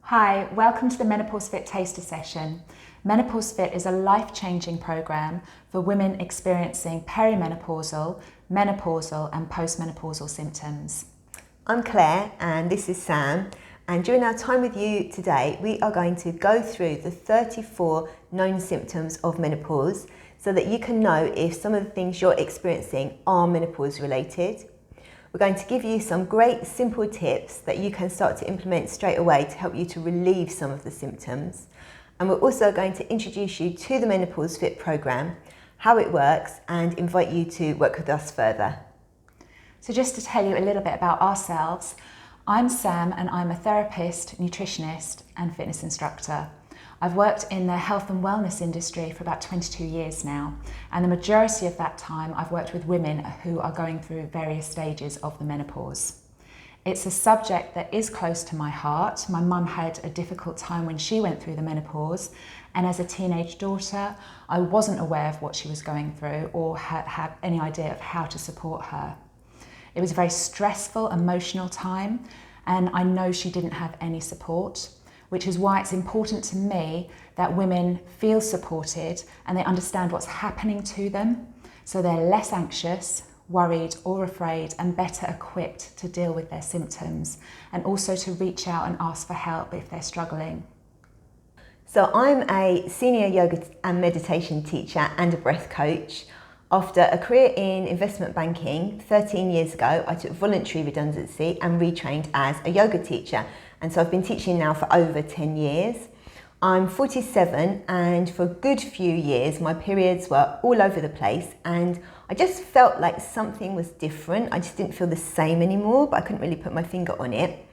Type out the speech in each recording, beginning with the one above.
Hi, welcome to the Menopause Fit Taster Session. Menopause Fit is a life-changing programme for women experiencing perimenopausal, menopausal and postmenopausal symptoms. I'm Claire and this is Sam, and during our time with you today we are going to go through the 34 known symptoms of menopause so that you can know if some of the things you're experiencing are menopause related. We're going to give you some great simple tips that you can start to implement straight away to help you to relieve some of the symptoms. And we're also going to introduce you to the Menopause Fit programme, how it works, and invite you to work with us further. So just to tell you a little bit about ourselves, I'm Sam and I'm a therapist, nutritionist and fitness instructor. I've worked in the health and wellness industry for about 22 years now, and the majority of that time I've worked with women who are going through various stages of the menopause. It's a subject that is close to my heart. My mum had a difficult time when she went through the menopause, and as a teenage daughter I wasn't aware of what she was going through or had any idea of how to support her. It was a very stressful, emotional time, and I know she didn't have any support, which is why it's important to me that women feel supported and they understand what's happening to them, so they're less anxious, worried or afraid, and better equipped to deal with their symptoms, and also to reach out and ask for help if they're struggling. So I'm a senior yoga and meditation teacher and a breath coach. After a career in investment banking 13 years ago, I took voluntary redundancy and retrained as a yoga teacher. And so I've been teaching now for over 10 years. I'm 47, and for a good few years my periods were all over the place and I just felt like something was different. I just didn't feel the same anymore, but I couldn't really put my finger on it.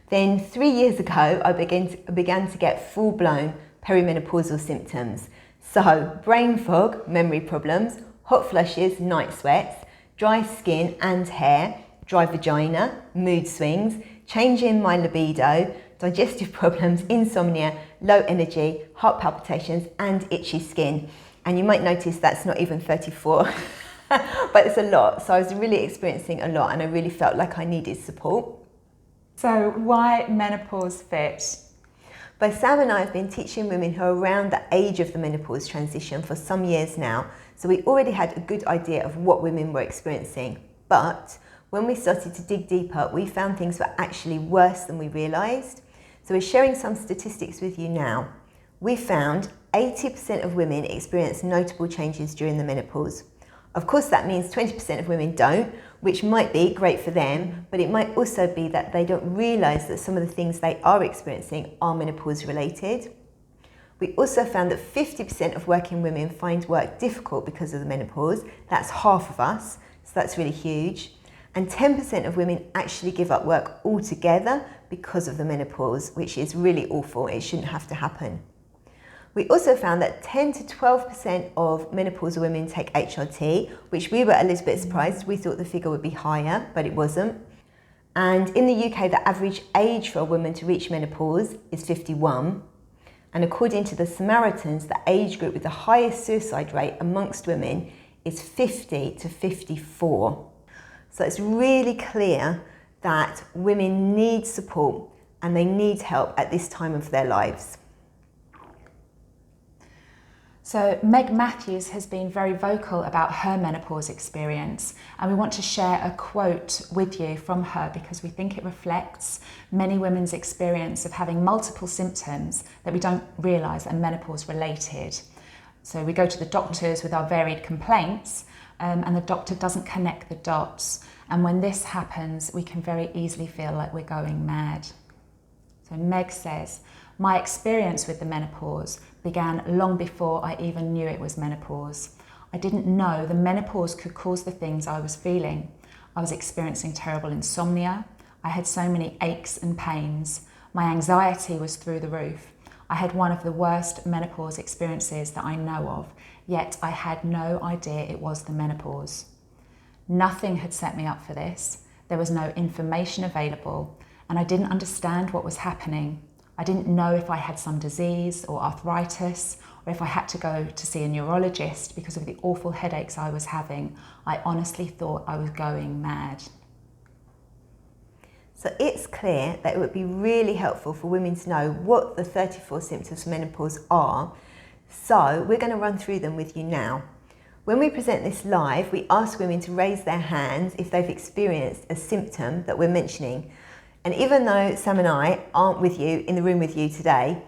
Then 3 years ago I began to get full-blown perimenopausal symptoms. So brain fog, memory problems, hot flushes, night sweats, dry skin and hair, dry vagina, mood swings, change in my libido, digestive problems, insomnia, low energy, heart palpitations and itchy skin. And you might notice that's not even 34, but it's a lot. So I was really experiencing a lot and I really felt like I needed support. So why Menopause Fit? Both Sam and I have been teaching women who are around the age of the menopause transition for some years now, so we already had a good idea of what women were experiencing. But when we started to dig deeper, we found things were actually worse than we realised. So we're sharing some statistics with you now. We found 80% of women experience notable changes during the menopause. Of course, that means 20% of women don't, which might be great for them, but it might also be that they don't realise that some of the things they are experiencing are menopause related. We also found that 50% of working women find work difficult because of the menopause. That's half of us, so that's really huge. And 10% of women actually give up work altogether because of the menopause, which is really awful. It shouldn't have to happen. We also found that 10 to 12% of menopausal women take HRT, which we were a little bit surprised. We thought the figure would be higher, but it wasn't. And in the UK, the average age for a woman to reach menopause is 51. And according to the Samaritans, the age group with the highest suicide rate amongst women is 50 to 54. So it's really clear that women need support and they need help at this time of their lives. So Meg Matthews has been very vocal about her menopause experience, and we want to share a quote with you from her because we think it reflects many women's experience of having multiple symptoms that we don't realise are menopause related. So we go to the doctors with our varied complaints and the doctor doesn't connect the dots, and when this happens we can very easily feel like we're going mad. So Meg says, "My experience with the menopause began long before I even knew it was menopause. I didn't know the menopause could cause the things I was feeling. I was experiencing terrible insomnia. I had so many aches and pains. My anxiety was through the roof. I had one of the worst menopause experiences that I know of, yet I had no idea it was the menopause. Nothing had set me up for this. There was no information available, and I didn't understand what was happening. I didn't know if I had some disease or arthritis, or if I had to go to see a neurologist because of the awful headaches I was having. I honestly thought I was going mad." So it's clear that it would be really helpful for women to know what the 34 symptoms of menopause are. So we're going to run through them with you now. When we present this live, we ask women to raise their hands if they've experienced a symptom that we're mentioning. And even though Sam and I aren't with you in the room with you today,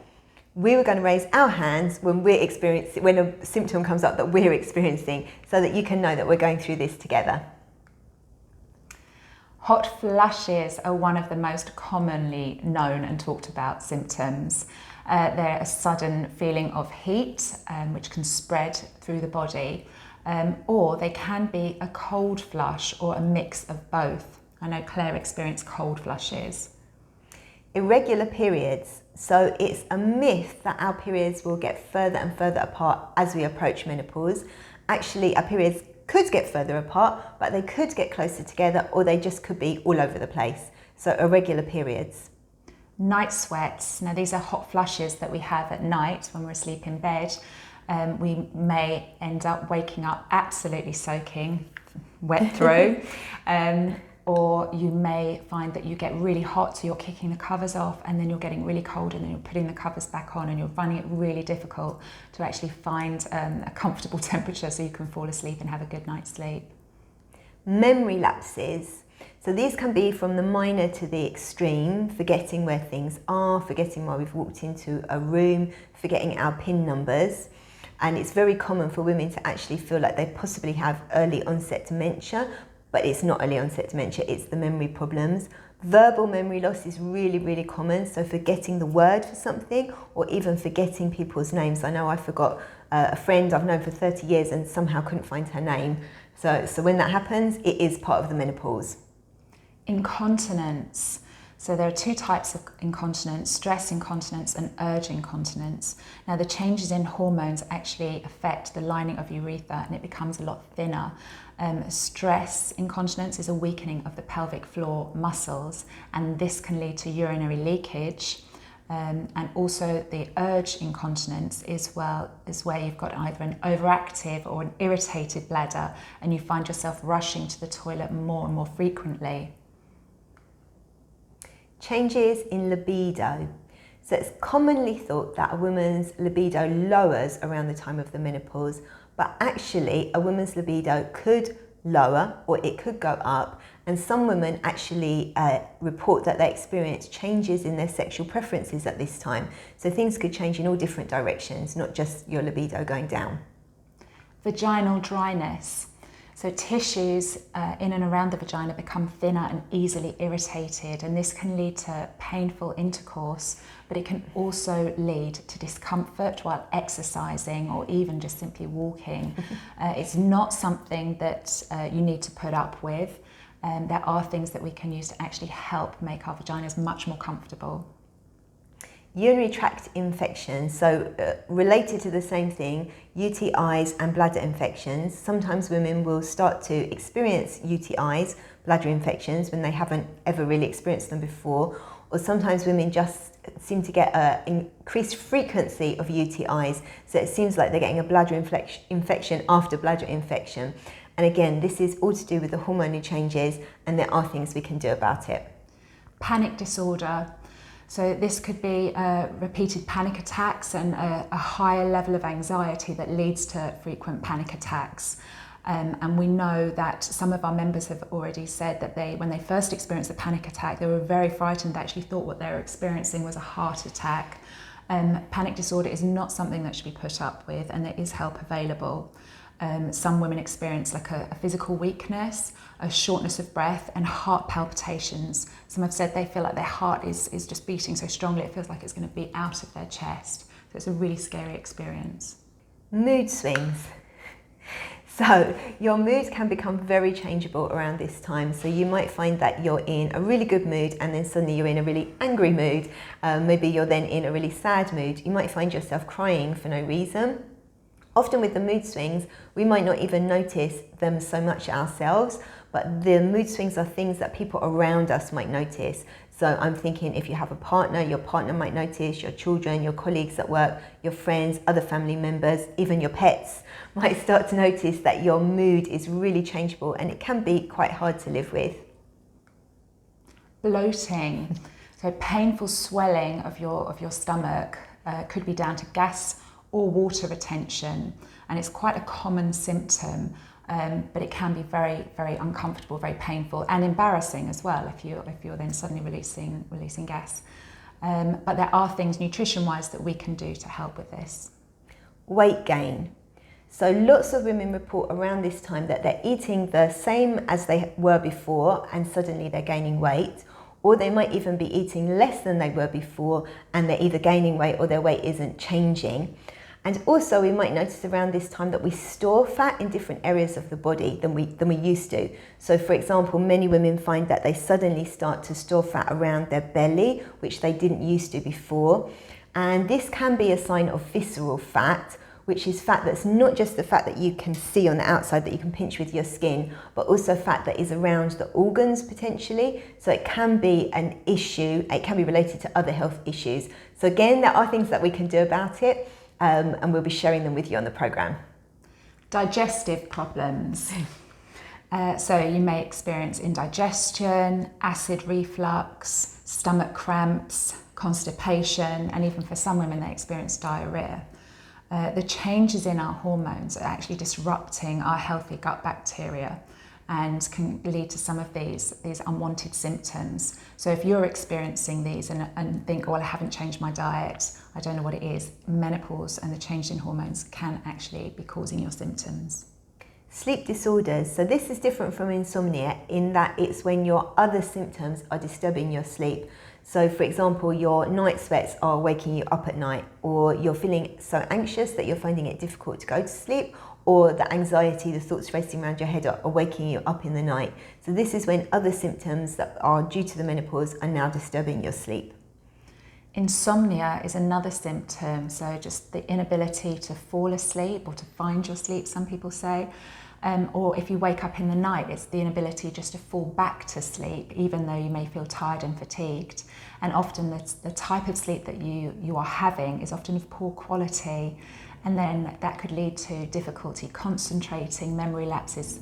we were going to raise our hands when a symptom comes up that we're experiencing, so that you can know that we're going through this together. Hot flushes are one of the most commonly known and talked about symptoms. They're a sudden feeling of heat, which can spread through the body, or they can be a cold flush or a mix of both. I know Claire experienced cold flushes. Irregular periods. So it's a myth that our periods will get further and further apart as we approach menopause. Actually, our periods could get further apart, but they could get closer together, or they just could be all over the place. So irregular periods. Night sweats. Now these are hot flushes that we have at night when we're asleep in bed. We may end up waking up absolutely soaking wet through. Or you may find that you get really hot, so you're kicking the covers off, and then you're getting really cold, and then you're putting the covers back on, and you're finding it really difficult to actually find a comfortable temperature so you can fall asleep and have a good night's sleep. Memory lapses. So these can be from the minor to the extreme, forgetting where things are, forgetting why we've walked into a room, forgetting our PIN numbers. And it's very common for women to actually feel like they possibly have early onset dementia, but it's not early onset dementia, it's the memory problems. Verbal memory loss is really, really common, so forgetting the word for something, or even forgetting people's names. I know I forgot a friend I've known for 30 years and somehow couldn't find her name. So when that happens, it is part of the menopause. Incontinence. So there are two types of incontinence: stress incontinence and urge incontinence. Now the changes in hormones actually affect the lining of urethra, and it becomes a lot thinner. Stress incontinence is a weakening of the pelvic floor muscles, and this can lead to urinary leakage. And also the urge incontinence is where you've got either an overactive or an irritated bladder, and you find yourself rushing to the toilet more and more frequently. Changes in libido. So it's commonly thought that a woman's libido lowers around the time of the menopause, but actually a woman's libido could lower or it could go up, and some women actually report that they experience changes in their sexual preferences at this time. So things could change in all different directions, not just your libido going down. Vaginal dryness. So tissues in and around the vagina become thinner and easily irritated, and this can lead to painful intercourse, but it can also lead to discomfort while exercising or even just simply walking. It's not something that you need to put up with. There are things that we can use to actually help make our vaginas much more comfortable. Urinary tract infections, so related to the same thing, UTIs and bladder infections. Sometimes women will start to experience UTIs, bladder infections, when they haven't ever really experienced them before, or sometimes women just seem to get an increased frequency of UTIs, so it seems like they're getting a bladder infection after bladder infection. And again, this is all to do with the hormonal changes, and there are things we can do about it. Panic disorder. So this could be repeated panic attacks and a higher level of anxiety that leads to frequent panic attacks. And we know that some of our members have already said that when they first experienced a panic attack, they were very frightened, they actually thought what they were experiencing was a heart attack. Panic disorder is not something that should be put up with, and there is help available. Some women experience like a physical weakness, a shortness of breath, and heart palpitations. Some have said they feel like their heart is just beating so strongly it feels like it's going to be out of their chest. So it's a really scary experience. Mood swings. So your mood can become very changeable around this time. So you might find that you're in a really good mood and then suddenly you're in a really angry mood. Maybe you're then in a really sad mood. You might find yourself crying for no reason. Often with the mood swings, we might not even notice them so much ourselves, but the mood swings are things that people around us might notice. So I'm thinking if you have a partner, your partner might notice, your children, your colleagues at work, your friends, other family members, even your pets might start to notice that your mood is really changeable, and it can be quite hard to live with. bloating, so painful swelling of your stomach could be down to gas or water retention, and it's quite a common symptom, but it can be very, very uncomfortable, very painful, and embarrassing as well if you're then suddenly releasing gas. But there are things nutrition-wise that we can do to help with this. Weight gain. So lots of women report around this time that they're eating the same as they were before and suddenly they're gaining weight, or they might even be eating less than they were before and they're either gaining weight or their weight isn't changing. And also we might notice around this time that we store fat in different areas of the body than we used to. So for example, many women find that they suddenly start to store fat around their belly, which they didn't used to before. And this can be a sign of visceral fat, which is fat that's not just the fat that you can see on the outside that you can pinch with your skin, but also fat that is around the organs potentially. So it can be an issue, it can be related to other health issues. So again, there are things that we can do about it, and we'll be sharing them with you on the programme. Digestive problems. So you may experience indigestion, acid reflux, stomach cramps, constipation, and even for some women they experience diarrhea. The changes in our hormones are actually disrupting our healthy gut bacteria and can lead to some of these unwanted symptoms. So if you're experiencing these and think, well, I haven't changed my diet, I don't know what it is, menopause and the change in hormones can actually be causing your symptoms. Sleep disorders. So this is different from insomnia in that it's when your other symptoms are disturbing your sleep. So for example, your night sweats are waking you up at night, or you're feeling so anxious that you're finding it difficult to go to sleep, or the anxiety, the thoughts racing around your head are waking you up in the night. So this is when other symptoms that are due to the menopause are now disturbing your sleep. Insomnia is another symptom, so just the inability to fall asleep or to find your sleep, some people say. Or if you wake up in the night, it's the inability just to fall back to sleep, even though you may feel tired and fatigued. And often the type of sleep that you are having is often of poor quality, and then that could lead to difficulty concentrating, memory lapses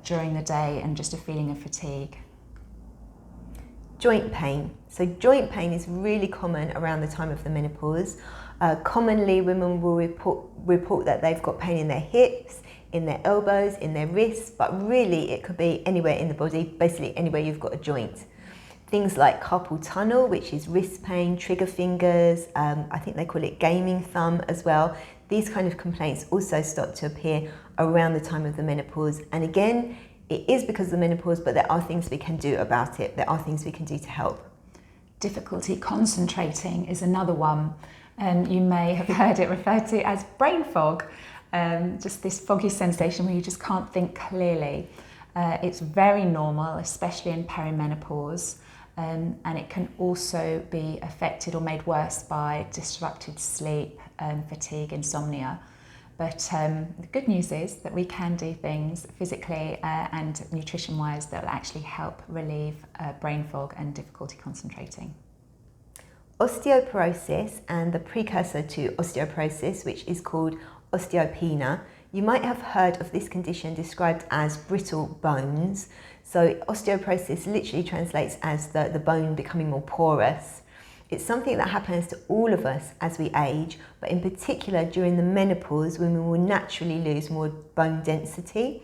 during the day, and just a feeling of fatigue. Joint pain. So joint pain is really common around the time of the menopause. Commonly, women will report that they've got pain in their hips, in their elbows, in their wrists, but really it could be anywhere in the body, basically anywhere you've got a joint. Things like carpal tunnel, which is wrist pain, trigger fingers, I think they call it gaming thumb as well. These kind of complaints also start to appear around the time of the menopause. And again, it is because of the menopause, but there are things we can do about it. There are things we can do to help. Difficulty concentrating is another one. You may have heard it referred to as brain fog. Just this foggy sensation where you just can't think clearly. It's very normal, especially in perimenopause, and it can also be affected or made worse by disrupted sleep, fatigue, insomnia. But the good news is that we can do things physically and nutrition-wise that will actually help relieve brain fog and difficulty concentrating. Osteoporosis and the precursor to osteoporosis, which is called osteopenia. You might have heard of this condition described as brittle bones. So osteoporosis literally translates as the bone becoming more porous. It's something that happens to all of us as we age, but in particular during the menopause, women will naturally lose more bone density.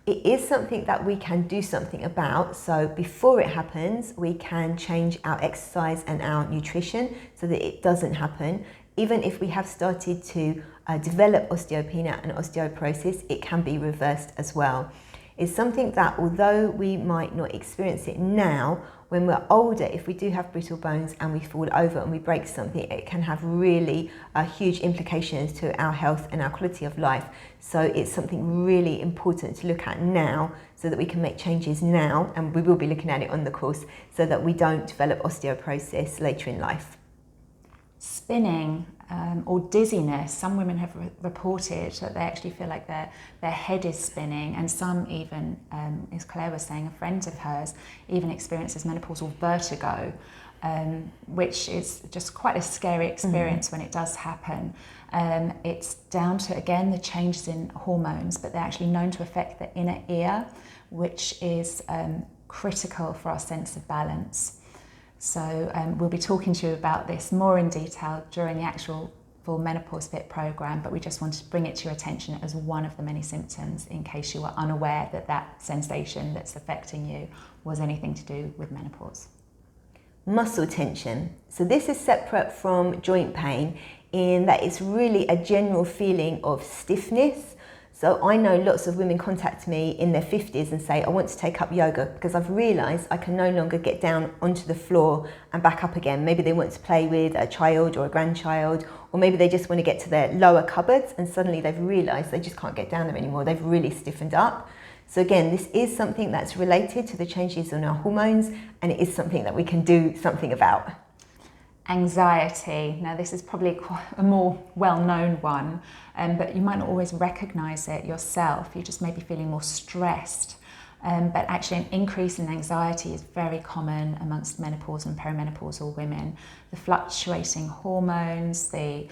It is something that we can do something about. So before it happens, we can change our exercise and our nutrition so that it doesn't happen. Even if we have started to develop osteopenia and osteoporosis, it can be reversed as well. It's something that, although we might not experience it now, when we're older, if we do have brittle bones and we fall over and we break something, it can have really huge implications to our health and our quality of life. So it's something really important to look at now so that we can make changes now, and we will be looking at it on the course, so that we don't develop osteoporosis later in life. Spinning or dizziness. Some women have reported that they actually feel like their head is spinning, and some even, as Claire was saying, a friend of hers even experiences menopausal vertigo, which is just quite a scary experience when it does happen. It's down to, again, the changes in hormones, but they're actually known to affect the inner ear, which is critical for our sense of balance. So we'll be talking to you about this more in detail during the actual full Menopause Fit programme, but we just wanted to bring it to your attention as one of the many symptoms in case you were unaware that that sensation that's affecting you was anything to do with menopause. Muscle tension. So this is separate from joint pain in that it's really a general feeling of stiffness. So I know lots of women contact me in their 50s and say, I want to take up yoga because I've realised I can no longer get down onto the floor and back up again. Maybe they want to play with a child or a grandchild, or maybe they just want to get to their lower cupboards and suddenly they've realised they just can't get down there anymore. They've really stiffened up. So again, this is something that's related to the changes in our hormones, and it is something that we can do something about. Anxiety. Now this is probably quite a more well-known one, but you might not always recognise it yourself. You just may be feeling more stressed. But actually an increase in anxiety is very common amongst menopause and perimenopausal women. The fluctuating hormones, the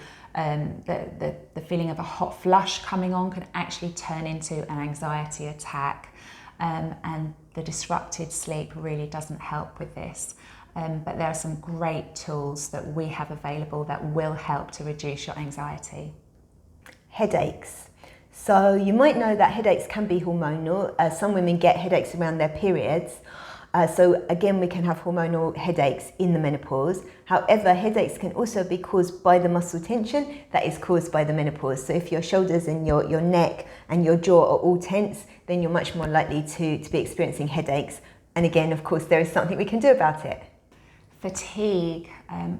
feeling of a hot flush coming on can actually turn into an anxiety attack, and the disrupted sleep really doesn't help with this. But there are some great tools that we have available that will help to reduce your anxiety. Headaches. So you might know that headaches can be hormonal. Some women get headaches around their periods. So again, we can have hormonal headaches in the menopause. However, headaches can also be caused by the muscle tension that is caused by the menopause. So if your shoulders and your neck and your jaw are all tense, then you're much more likely to be experiencing headaches. And again, of course, there is something we can do about it. Fatigue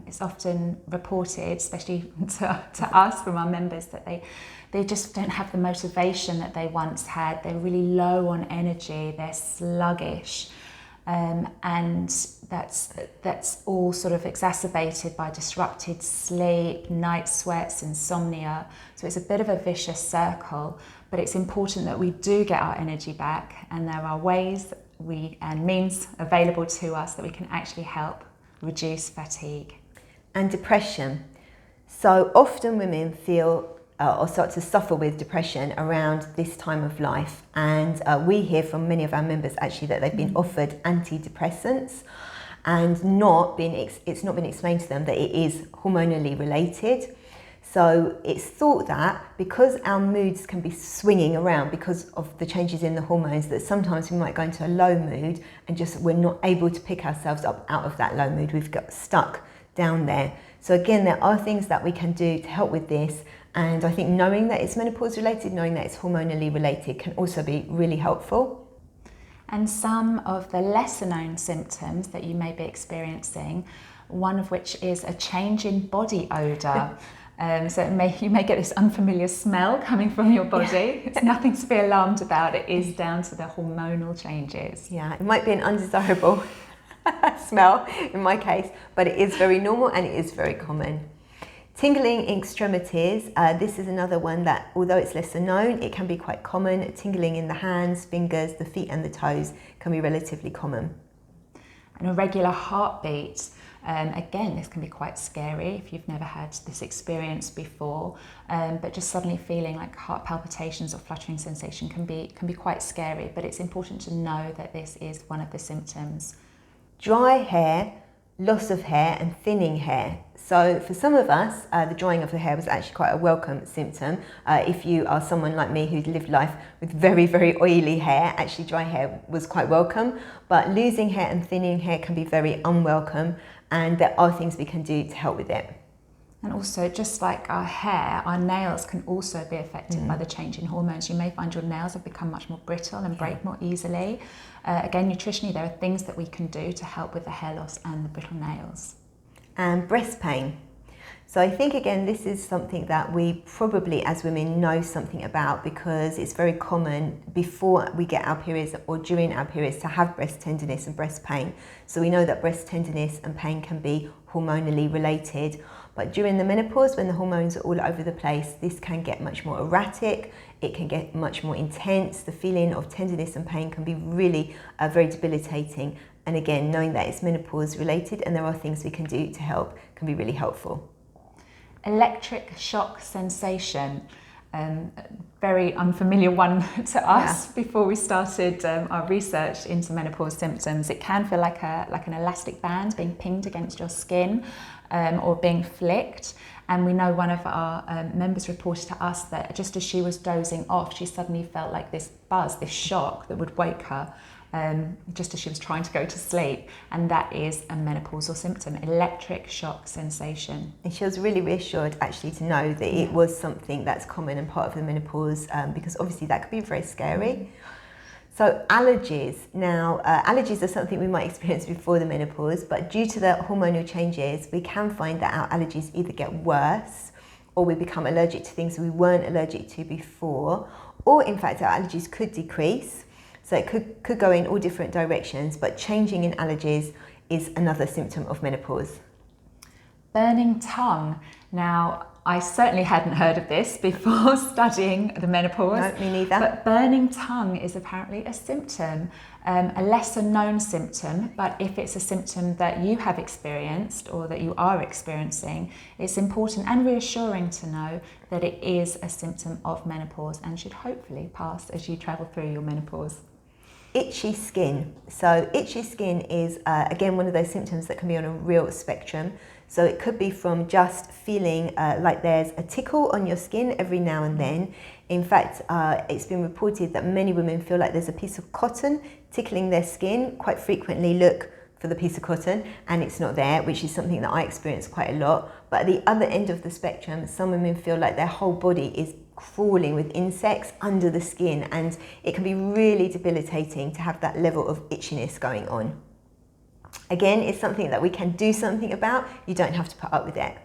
is often reported, especially to us from our members, that they just don't have the motivation that they once had. They're really low on energy, they're sluggish, and that's all sort of exacerbated by disrupted sleep, night sweats, insomnia. So it's a bit of a vicious circle, but it's important that we do get our energy back, and there are ways and means available to us that we can actually help reduce fatigue. And depression. So often women feel or start to suffer with depression around this time of life, and we hear from many of our members actually that they've been offered antidepressants and it's not been explained to them that it is hormonally related. So it's thought that because our moods can be swinging around because of the changes in the hormones, that sometimes we might go into a low mood and just we're not able to pick ourselves up out of that low mood. We've got stuck down there. So again, there are things that we can do to help with this. And I think knowing that it's menopause related, knowing that it's hormonally related can also be really helpful. And some of the lesser known symptoms that you may be experiencing, one of which is a change in body odour. So you may get this unfamiliar smell coming from your body. It's nothing to be alarmed about. It is down to the hormonal changes. Yeah, it might be an undesirable smell in my case, but it is very normal and it is very common. Tingling in extremities. This is another one that, although it's lesser known, it can be quite common. Tingling in the hands, fingers, the feet and the toes can be relatively common. An irregular heartbeat. Again, this can be quite scary if you've never had this experience before, but just suddenly feeling like heart palpitations or fluttering sensation can be quite scary, but it's important to know that this is one of the symptoms. Dry hair, loss of hair and thinning hair. So for some of us, the drying of the hair was actually quite a welcome symptom. If you are someone like me who's lived life with very, very oily hair, actually dry hair was quite welcome, but losing hair and thinning hair can be very unwelcome, and there are things we can do to help with it. And also, just like our hair, our nails can also be affected by the change in hormones. You may find your nails have become much more brittle and break more easily. Again, nutritionally, there are things that we can do to help with the hair loss and the brittle nails. And breast pain. So I think, again, this is something that we probably as women know something about, because it's very common before we get our periods or during our periods to have breast tenderness and breast pain. So we know that breast tenderness and pain can be hormonally related. But during the menopause, when the hormones are all over the place, this can get much more erratic, it can get much more intense. The feeling of tenderness and pain can be really very debilitating. And again, knowing that it's menopause related and there are things we can do to help can be really helpful. Electric shock sensation. very unfamiliar one to us before we started our research into menopause symptoms. It can feel like an elastic band being pinged against your skin or being flicked. And we know one of our members reported to us that just as she was dozing off, she suddenly felt like this buzz, this shock that would wake her just as she was trying to go to sleep. And that is a menopausal symptom, electric shock sensation. And she was really reassured actually to know that it was something that's common and part of the menopause, because obviously that could be very scary. So allergies. Now, allergies are something we might experience before the menopause, but due to the hormonal changes, we can find that our allergies either get worse or we become allergic to things we weren't allergic to before, or in fact our allergies could decrease. So it could go in all different directions, but changing in allergies is another symptom of menopause. Burning tongue. Now, I certainly hadn't heard of this before studying the menopause. No, me neither. But burning tongue is apparently a symptom, a lesser known symptom, but if it's a symptom that you have experienced or that you are experiencing, it's important and reassuring to know that it is a symptom of menopause and should hopefully pass as you travel through your menopause. Itchy skin. So itchy skin is, again, one of those symptoms that can be on a real spectrum. So it could be from just feeling like there's a tickle on your skin every now and then. In fact, it's been reported that many women feel like there's a piece of cotton tickling their skin. Quite frequently look for the piece of cotton and it's not there, which is something that I experience quite a lot. But at the other end of the spectrum, some women feel like their whole body is crawling with insects under the skin, and it can be really debilitating to have that level of itchiness going on. Again, it's something that we can do something about. You don't have to put up with it.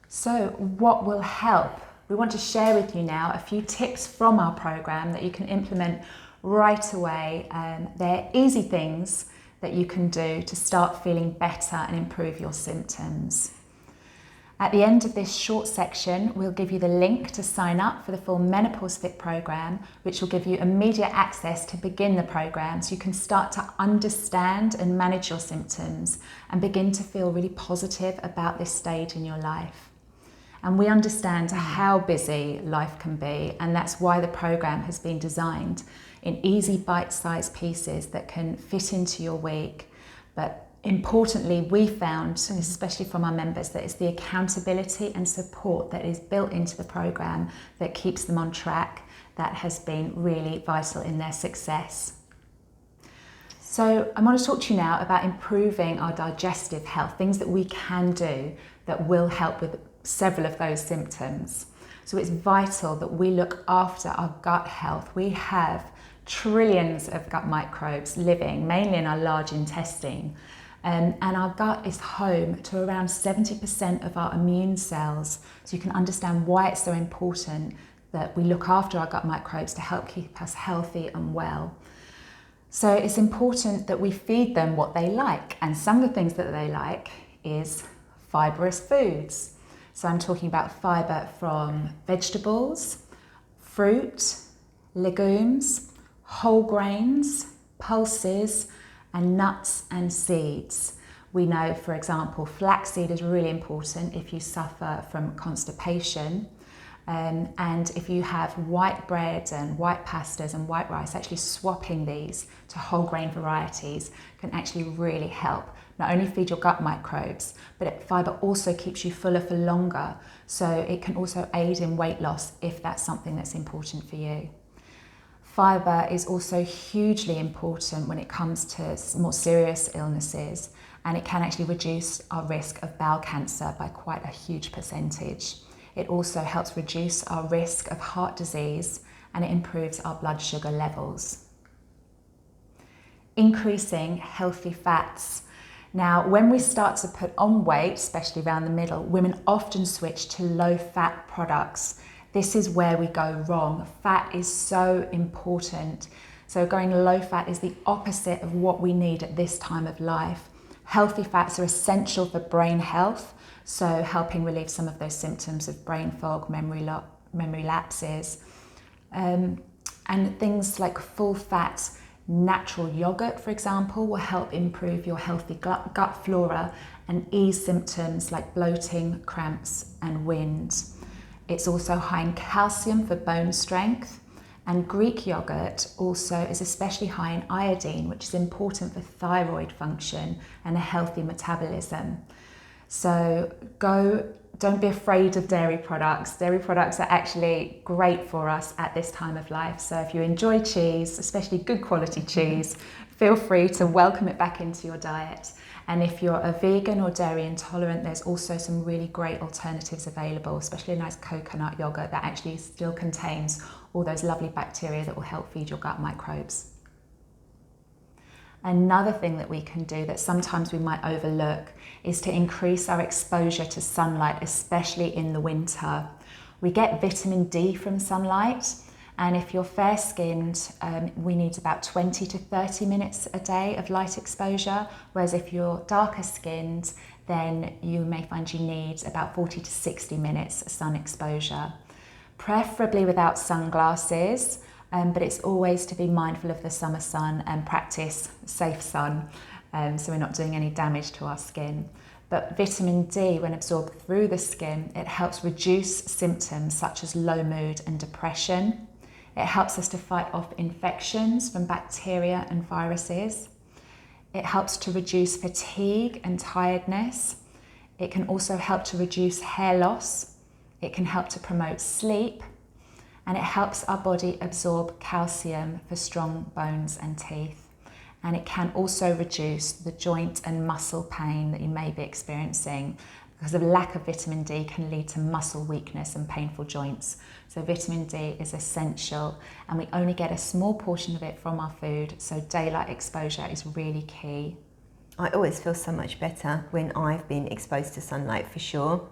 So what will help? We want to share with you now a few tips from our program that you can implement right away. They're easy things that you can do to start feeling better and improve your symptoms. At the end of this short section, we'll give you the link to sign up for the full Menopause Fit program, which will give you immediate access to begin the program so you can start to understand and manage your symptoms and begin to feel really positive about this stage in your life. And we understand how busy life can be, and that's why the program has been designed in easy bite-sized pieces that can fit into your week. But importantly, we found, especially from our members, that it's the accountability and support that is built into the program that keeps them on track that has been really vital in their success. So I want to talk to you now about improving our digestive health, things that we can do that will help with several of those symptoms. So it's vital that we look after our gut health. We have trillions of gut microbes living mainly in our large intestine. And our gut is home to around 70% of our immune cells. So you can understand why it's so important that we look after our gut microbes to help keep us healthy and well. So it's important that we feed them what they like. And some of the things that they like is fibrous foods. So I'm talking about fibre from vegetables, fruit, legumes, whole grains, pulses, and nuts and seeds. We know, for example, flaxseed is really important if you suffer from constipation. And if you have white bread and white pastas and white rice, actually swapping these to whole grain varieties can actually really help. Not only feed your gut microbes, but fibre also keeps you fuller for longer. So it can also aid in weight loss if that's something that's important for you. Fibre is also hugely important when it comes to more serious illnesses, and it can actually reduce our risk of bowel cancer by quite a huge percentage. It also helps reduce our risk of heart disease, and it improves our blood sugar levels. Increasing healthy fats. Now, when we start to put on weight, especially around the middle, women often switch to low-fat products. This is where we go wrong. Fat is so important. So going low fat is the opposite of what we need at this time of life. Healthy fats are essential for brain health, so helping relieve some of those symptoms of brain fog, memory lapses. And things like full fat, natural yogurt, for example, will help improve your healthy gut flora and ease symptoms like bloating, cramps, and wind. It's also high in calcium for bone strength. And Greek yogurt also is especially high in iodine, which is important for thyroid function and a healthy metabolism. So don't be afraid of dairy products. Dairy products are actually great for us at this time of life. So if you enjoy cheese, especially good quality cheese, feel free to welcome it back into your diet. And if you're a vegan or dairy intolerant, there's also some really great alternatives available, especially a nice coconut yogurt that actually still contains all those lovely bacteria that will help feed your gut microbes. Another thing that we can do that sometimes we might overlook is to increase our exposure to sunlight, especially in the winter. We get vitamin D from sunlight, and if you're fair-skinned, we need about 20 to 30 minutes a day of light exposure, whereas if you're darker-skinned, then you may find you need about 40 to 60 minutes sun exposure. Preferably without sunglasses, but it's always to be mindful of the summer sun and practice safe sun, so we're not doing any damage to our skin. But vitamin D, when absorbed through the skin, it helps reduce symptoms such as low mood and depression. It helps us to fight off infections from bacteria and viruses. It helps to reduce fatigue and tiredness. It can also help to reduce hair loss. It can help to promote sleep. And it helps our body absorb calcium for strong bones and teeth. And it can also reduce the joint and muscle pain that you may be experiencing, because of lack of vitamin D can lead to muscle weakness and painful joints. So vitamin D is essential, and we only get a small portion of it from our food, so daylight exposure is really key. I always feel so much better when I've been exposed to sunlight, for sure.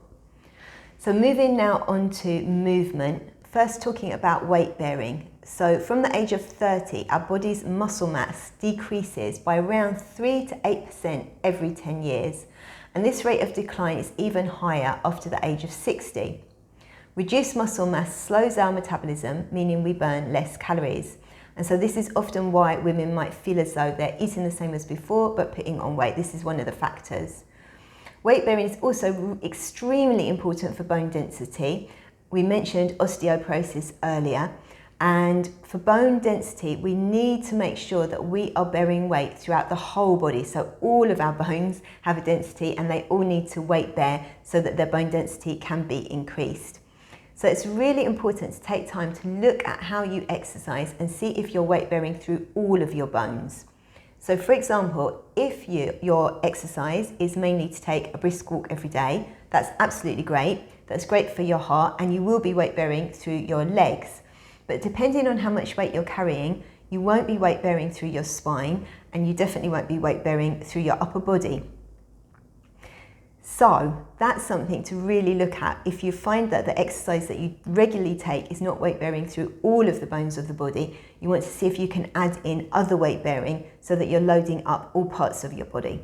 So moving now on to movement. First, talking about weight bearing. So from the age of 30, our body's muscle mass decreases by around 3 to 8% every 10 years. And this rate of decline is even higher after the age of 60. Reduced muscle mass slows our metabolism, meaning we burn less calories. And so this is often why women might feel as though they're eating the same as before, but putting on weight. This is one of the factors. Weight bearing is also extremely important for bone density. We mentioned osteoporosis earlier, and for bone density, we need to make sure that we are bearing weight throughout the whole body. So all of our bones have a density, and they all need to weight bear so that their bone density can be increased. So it's really important to take time to look at how you exercise and see if you're weight bearing through all of your bones. So for example, if your exercise is mainly to take a brisk walk every day, that's absolutely great. That's great for your heart, and you will be weight bearing through your legs. But depending on how much weight you're carrying, you won't be weight bearing through your spine, and you definitely won't be weight bearing through your upper body. So that's something to really look at. If you find that the exercise that you regularly take is not weight bearing through all of the bones of the body, you want to see if you can add in other weight bearing so that you're loading up all parts of your body.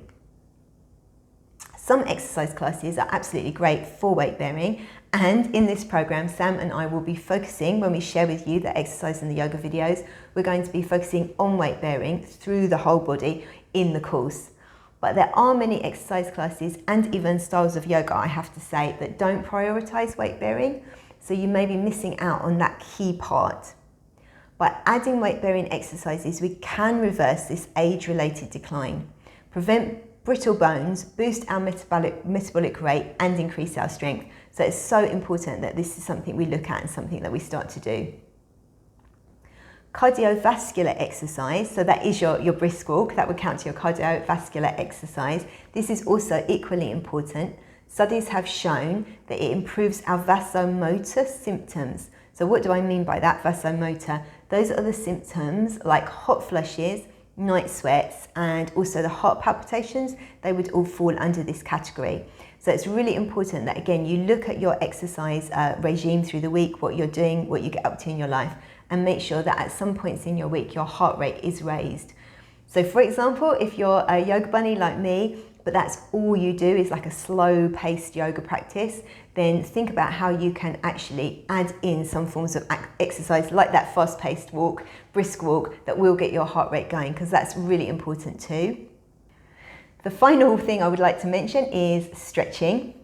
Some exercise classes are absolutely great for weight bearing, and in this program, Sam and I will be focusing, when we share with you the exercise and the yoga videos, we're going to be focusing on weight bearing through the whole body in the course. But there are many exercise classes and even styles of yoga, I have to say, that don't prioritise weight bearing, so you may be missing out on that key part. By adding weight bearing exercises, we can reverse this age-related decline, prevent brittle bones, boost our metabolic rate, and increase our strength. So it's so important that this is something we look at and something that we start to do. Cardiovascular exercise, so that is your brisk walk, that would count to your cardiovascular exercise. This is also equally important. Studies have shown that it improves our vasomotor symptoms. So what do I mean by that, vasomotor? Those are the symptoms like hot flushes, night sweats, and also the heart palpitations. They would all fall under this category. So it's really important that, again, you look at your exercise regime through the week, what you're doing, what you get up to in your life, and make sure that at some points in your week, your heart rate is raised. So for example, if you're a yoga bunny like me, but that's all you do is like a slow paced yoga practice, then think about how you can actually add in some forms of exercise like that fast paced walk, brisk walk, that will get your heart rate going, because that's really important too. The final thing I would like to mention is stretching.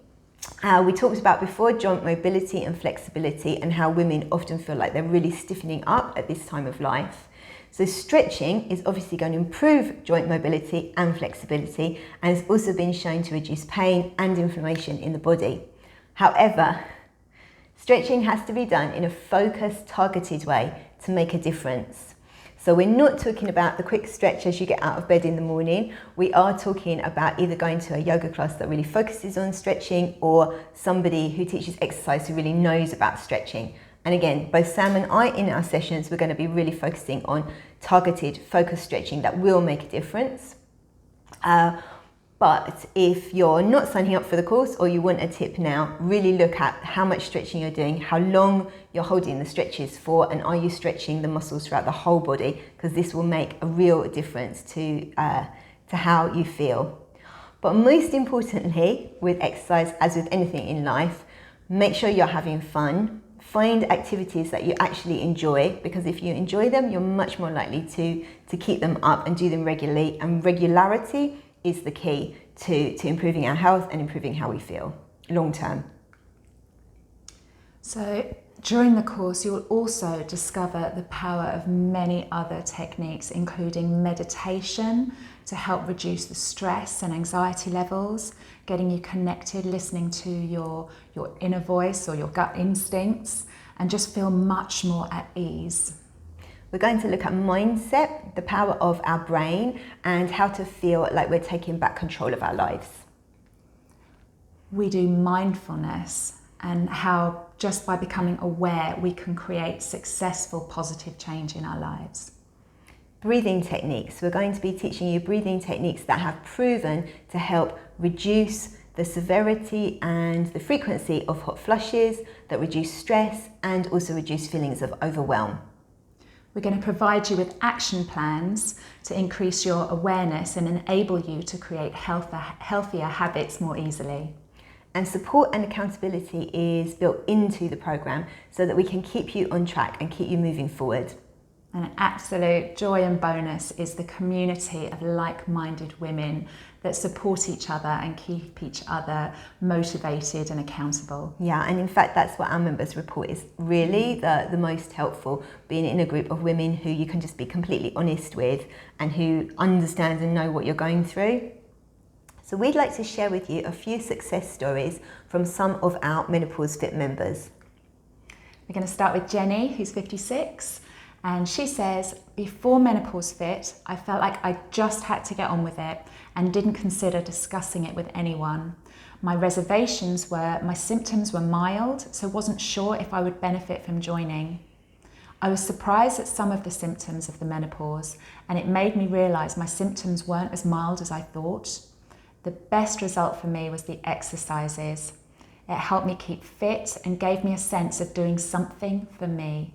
We talked about before joint mobility and flexibility and how women often feel like they're really stiffening up at this time of life. So stretching is obviously going to improve joint mobility and flexibility, and it's also been shown to reduce pain and inflammation in the body. However, stretching has to be done in a focused, targeted way to make a difference. So we're not talking about the quick stretch as you get out of bed in the morning. We are talking about either going to a yoga class that really focuses on stretching or somebody who teaches exercise who really knows about stretching. And again, both Sam and I in our sessions, we're going to be really focusing on targeted, focused stretching that will make a difference. But if you're not signing up for the course or you want a tip now, really look at how much stretching you're doing, how long you're holding the stretches for, and are you stretching the muscles throughout the whole body, because this will make a real difference to how you feel. But most importantly, with exercise, as with anything in life, make sure you're having fun. Find activities that you actually enjoy, because if you enjoy them, you're much more likely to keep them up and do them regularly, and regularity is the key to improving our health and improving how we feel long term. So during the course, you will also discover the power of many other techniques, including meditation to help reduce the stress and anxiety levels, getting you connected, listening to your inner voice or your gut instincts, and just feel much more at ease. We're going to look at mindset, the power of our brain, and how to feel like we're taking back control of our lives. We do mindfulness and how just by becoming aware we can create successful positive change in our lives. Breathing techniques. We're going to be teaching you breathing techniques that have proven to help reduce the severity and the frequency of hot flushes, that reduce stress and also reduce feelings of overwhelm. We're going to provide you with action plans to increase your awareness and enable you to create healthier habits more easily. And support and accountability is built into the program so that we can keep you on track and keep you moving forward. And an absolute joy and bonus is the community of like-minded women that support each other and keep each other motivated and accountable. Yeah, and in fact, that's what our members report is really the most helpful, being in a group of women who you can just be completely honest with and who understand and know what you're going through. So we'd like to share with you a few success stories from some of our Menopause Fit members. We're going to start with Jenny, who's 56. And she says, before Menopause Fit, I felt like I just had to get on with it and didn't consider discussing it with anyone. My reservations were my symptoms were mild, so wasn't sure if I would benefit from joining. I was surprised at some of the symptoms of the menopause, and it made me realise my symptoms weren't as mild as I thought. The best result for me was the exercises. It helped me keep fit and gave me a sense of doing something for me.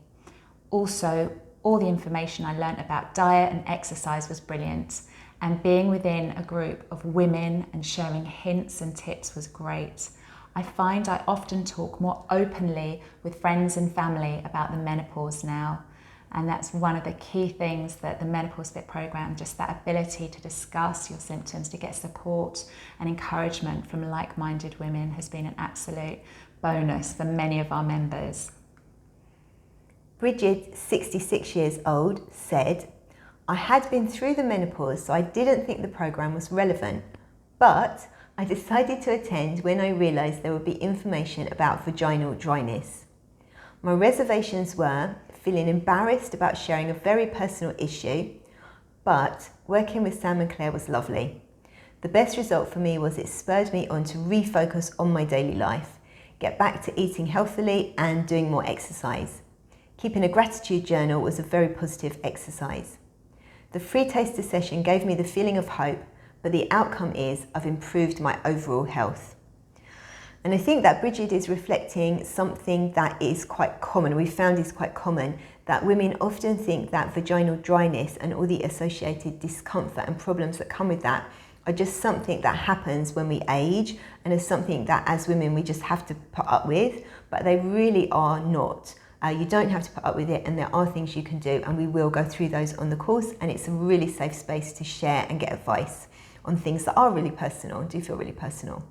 Also, all the information I learnt about diet and exercise was brilliant, and being within a group of women and sharing hints and tips was great. I find I often talk more openly with friends and family about the menopause now, and that's one of the key things that the Menopause Fit program, just that ability to discuss your symptoms, to get support and encouragement from like-minded women, has been an absolute bonus for many of our members. Bridget, 66 years old, said, I had been through the menopause, so I didn't think the program was relevant, but I decided to attend when I realised there would be information about vaginal dryness. My reservations were feeling embarrassed about sharing a very personal issue, but working with Sam and Claire was lovely. The best result for me was it spurred me on to refocus on my daily life, get back to eating healthily and doing more exercise. Keeping a gratitude journal was a very positive exercise. The free taster session gave me the feeling of hope, but the outcome is I've improved my overall health. And I think that Bridget is reflecting something that is quite common, we found is quite common, that women often think that vaginal dryness and all the associated discomfort and problems that come with that are just something that happens when we age and is something that as women we just have to put up with, but they really are not. You don't have to put up with it, and there are things you can do, and we will go through those on the course, and it's a really safe space to share and get advice on things that are really personal and do feel really personal.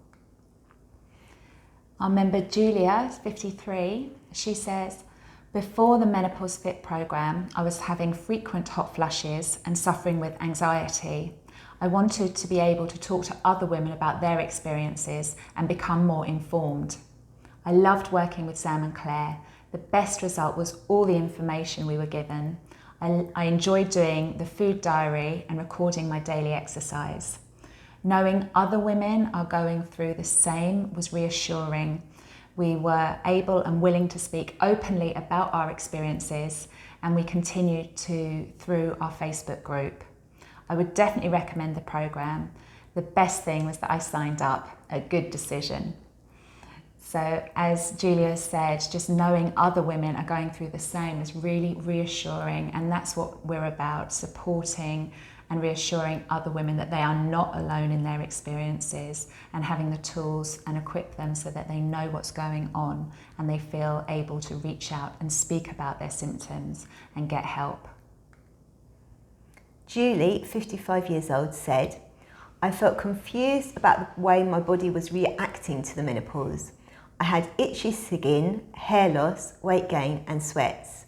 Our member Julia, 53, she says, before the Menopause Fit program, I was having frequent hot flushes and suffering with anxiety. I wanted to be able to talk to other women about their experiences and become more informed. I loved working with Sam and Claire. The best result was all the information we were given. I enjoyed doing the food diary and recording my daily exercise. Knowing other women are going through the same was reassuring. We were able and willing to speak openly about our experiences, and we continued to through our Facebook group. I would definitely recommend the program. The best thing was that I signed up, a good decision. So as Julia said, just knowing other women are going through the same is really reassuring, and that's what we're about, supporting and reassuring other women that they are not alone in their experiences, and having the tools and equip them so that they know what's going on and they feel able to reach out and speak about their symptoms and get help. Julie, 55 years old, said, I felt confused about the way my body was reacting to the menopause. I had itchy skin, hair loss, weight gain and sweats.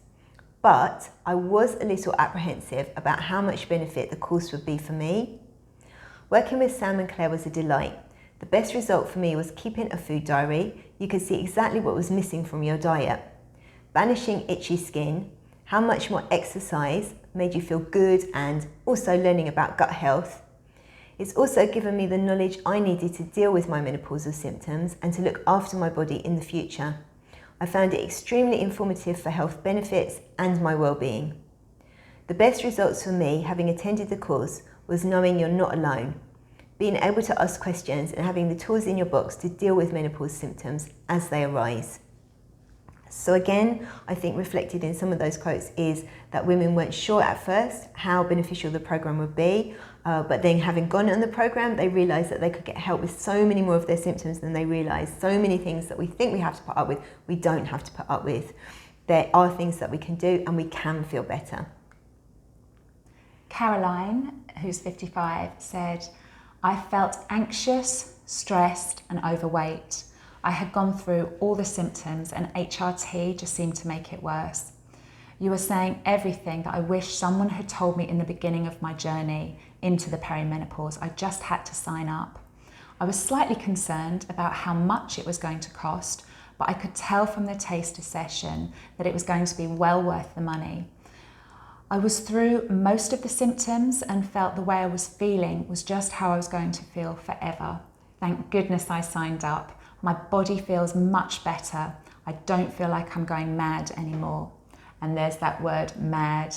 But I was a little apprehensive about how much benefit the course would be for me. Working with Sam and Claire was a delight. The best result for me was keeping a food diary. You could see exactly what was missing from your diet. Banishing itchy skin, how much more exercise made you feel good, and also learning about gut health. It's also given me the knowledge I needed to deal with my menopausal symptoms and to look after my body in the future. I found it extremely informative for health benefits and my well-being. The best results for me, having attended the course, was knowing you're not alone, being able to ask questions and having the tools in your box to deal with menopause symptoms as they arise. So again, I think reflected in some of those quotes is that women weren't sure at first how beneficial the program would be, but then having gone on the program, they realised that they could get help with so many more of their symptoms than they realised. So many things that we think we have to put up with, we don't have to put up with. There are things that we can do and we can feel better. Caroline, who's 55, said, I felt anxious, stressed and overweight. I had gone through all the symptoms and HRT just seemed to make it worse. You were saying everything that I wish someone had told me in the beginning of my journey into the perimenopause. I just had to sign up. I was slightly concerned about how much it was going to cost, but I could tell from the taster session that it was going to be well worth the money. I was through most of the symptoms and felt the way I was feeling was just how I was going to feel forever. Thank goodness I signed up. My body feels much better. I don't feel like I'm going mad anymore. And there's that word mad.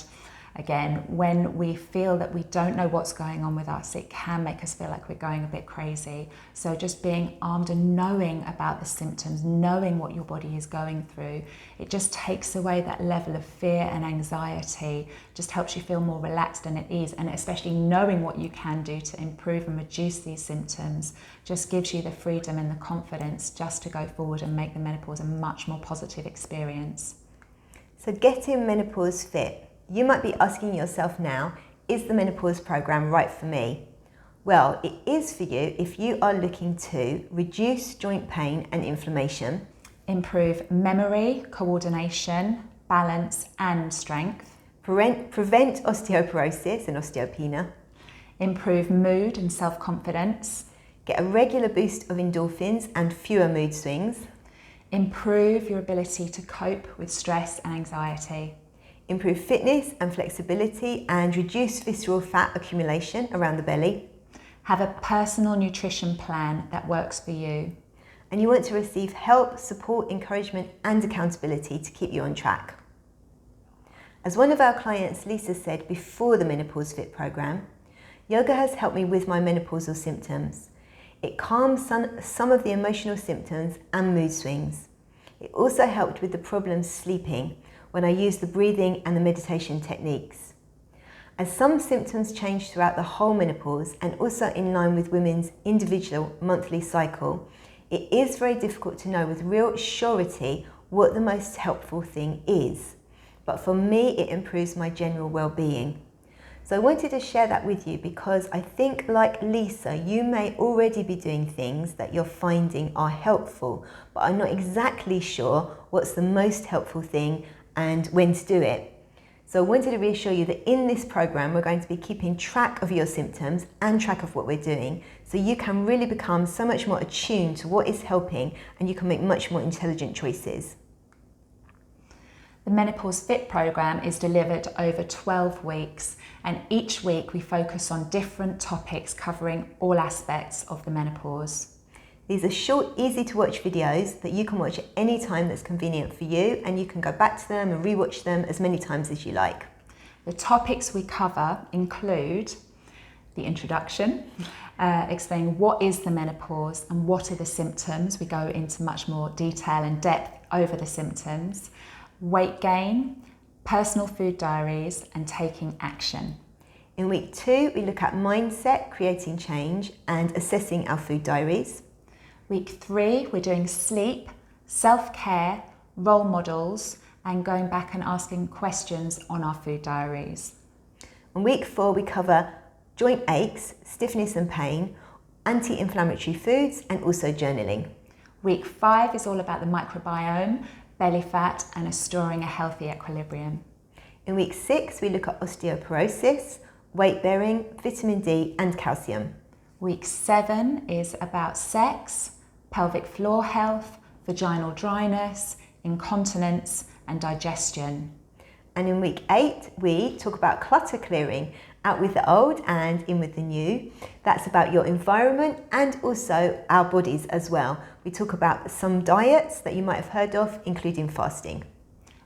Again, when we feel that we don't know what's going on with us, it can make us feel like we're going a bit crazy. So just being armed and knowing about the symptoms, knowing what your body is going through, it just takes away that level of fear and anxiety, just helps you feel more relaxed and at ease. And especially knowing what you can do to improve and reduce these symptoms just gives you the freedom and the confidence just to go forward and make the menopause a much more positive experience. So getting menopause fit. You might be asking yourself now, is the menopause program right for me? Well, it is for you if you are looking to reduce joint pain and inflammation, improve memory, coordination, balance and strength, prevent osteoporosis and osteopenia, improve mood and self-confidence, get a regular boost of endorphins and fewer mood swings, improve your ability to cope with stress and anxiety, improve fitness and flexibility and reduce visceral fat accumulation around the belly. Have a personal nutrition plan that works for you. And you want to receive help, support, encouragement and accountability to keep you on track. As one of our clients, Lisa, said before the Menopause Fit program, yoga has helped me with my menopausal symptoms. It calms some of the emotional symptoms and mood swings. It also helped with the problems sleeping when I used the breathing and the meditation techniques. As some symptoms change throughout the whole menopause and also in line with women's individual monthly cycle, it is very difficult to know with real surety what the most helpful thing is. But for me, it improves my general well-being. So I wanted to share that with you because I think, like Lisa, you may already be doing things that you're finding are helpful, but are not exactly sure what's the most helpful thing and when to do it. So I wanted to reassure you that in this program, we're going to be keeping track of your symptoms and track of what we're doing, so you can really become so much more attuned to what is helping and you can make much more intelligent choices. The Menopause Fit program is delivered over 12 weeks, and each week we focus on different topics covering all aspects of the menopause. These are short, easy to watch videos that you can watch at any time that's convenient for you, and you can go back to them and rewatch them as many times as you like. The topics we cover include the introduction, explaining what is the menopause and what are the symptoms. We go into much more detail and depth over the symptoms. Weight gain, personal food diaries, and taking action. In week 2, we look at mindset, creating change, and assessing our food diaries. Week 3, we're doing sleep, self-care, role models, and going back and asking questions on our food diaries. In week 4, we cover joint aches, stiffness and pain, anti-inflammatory foods, and also journaling. Week 5 is all about the microbiome, belly fat, and restoring a healthy equilibrium. In week 6, we look at osteoporosis, weight bearing, vitamin D, and calcium. Week 7 is about sex, pelvic floor health, vaginal dryness, incontinence, and digestion. And in week 8, we talk about clutter clearing, out with the old and in with the new. That's about your environment and also our bodies as well. We talk about some diets that you might have heard of, including fasting.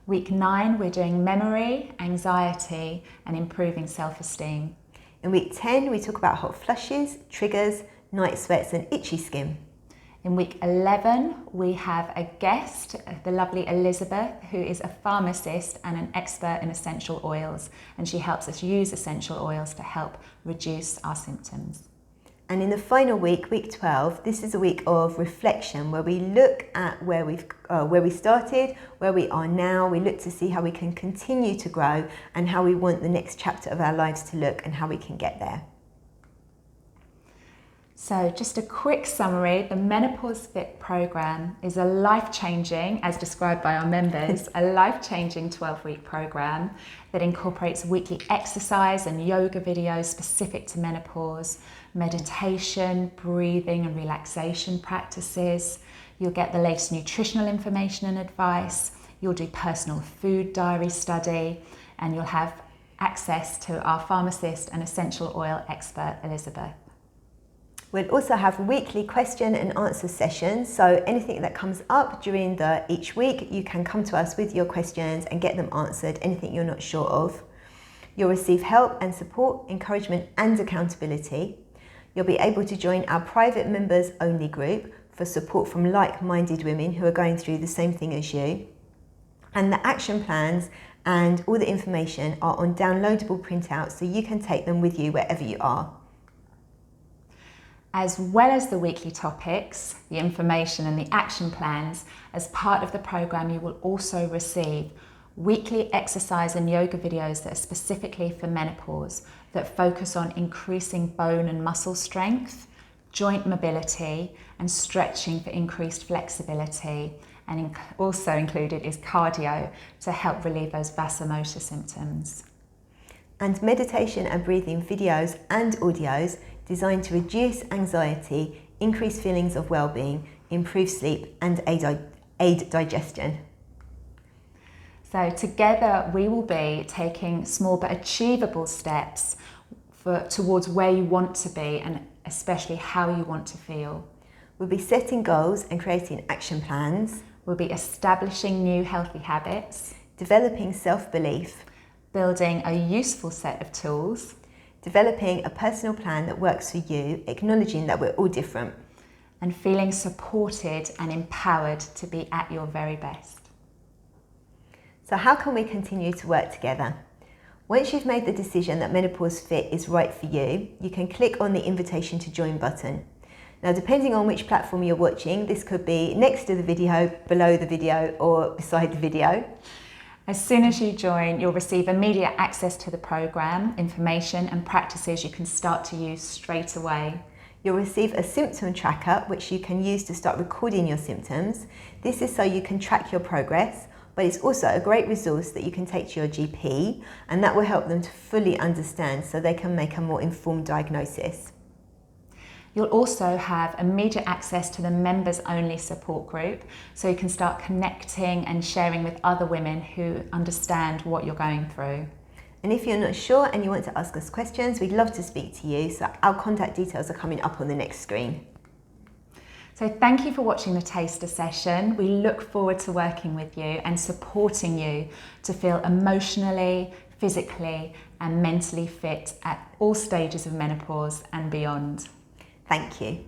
Week 9, we're doing memory, anxiety, and improving self-esteem. In week 10, we talk about hot flushes, triggers, night sweats, and itchy skin. In week 11, we have a guest, the lovely Elizabeth, who is a pharmacist and an expert in essential oils, and she helps us use essential oils to help reduce our symptoms. And in the final week, week 12, this is a week of reflection where we look at where we started, where we are now. We look to see how we can continue to grow and how we want the next chapter of our lives to look and how we can get there. So just a quick summary, the Menopause Fit program is a life-changing, as described by our members, a life-changing 12-week program that incorporates weekly exercise and yoga videos specific to menopause, meditation, breathing and relaxation practices. You'll get the latest nutritional information and advice. You'll do personal food diary study, and you'll have access to our pharmacist and essential oil expert, Elizabeth. We'll also have weekly question and answer sessions, so anything that comes up during each week, you can come to us with your questions and get them answered, anything you're not sure of. You'll receive help and support, encouragement and accountability. You'll be able to join our private members only group for support from like-minded women who are going through the same thing as you. And the action plans and all the information are on downloadable printouts, so you can take them with you wherever you are. As well as the weekly topics, the information and the action plans, as part of the program you will also receive weekly exercise and yoga videos that are specifically for menopause, that focus on increasing bone and muscle strength, joint mobility, and stretching for increased flexibility. And also included is cardio to help relieve those vasomotor symptoms. And meditation and breathing videos and audios designed to reduce anxiety, increase feelings of well-being, improve sleep, and aid digestion. So together we will be taking small but achievable steps towards where you want to be and especially how you want to feel. We'll be setting goals and creating action plans. We'll be establishing new healthy habits, developing self-belief, building a useful set of tools, developing a personal plan that works for you, acknowledging that we're all different, and feeling supported and empowered to be at your very best. So how can we continue to work together? Once you've made the decision that Menopause Fit is right for you, you can click on the invitation to join button. Now, depending on which platform you're watching, this could be next to the video, below the video, or beside the video. As soon as you join, you'll receive immediate access to the programme, information and practices you can start to use straight away. You'll receive a symptom tracker which you can use to start recording your symptoms. This is so you can track your progress, but it's also a great resource that you can take to your GP, and that will help them to fully understand so they can make a more informed diagnosis. You'll also have immediate access to the members only support group, so you can start connecting and sharing with other women who understand what you're going through. And if you're not sure and you want to ask us questions, we'd love to speak to you, so our contact details are coming up on the next screen. So thank you for watching the taster session. We look forward to working with you and supporting you to feel emotionally, physically and mentally fit at all stages of menopause and beyond. Thank you.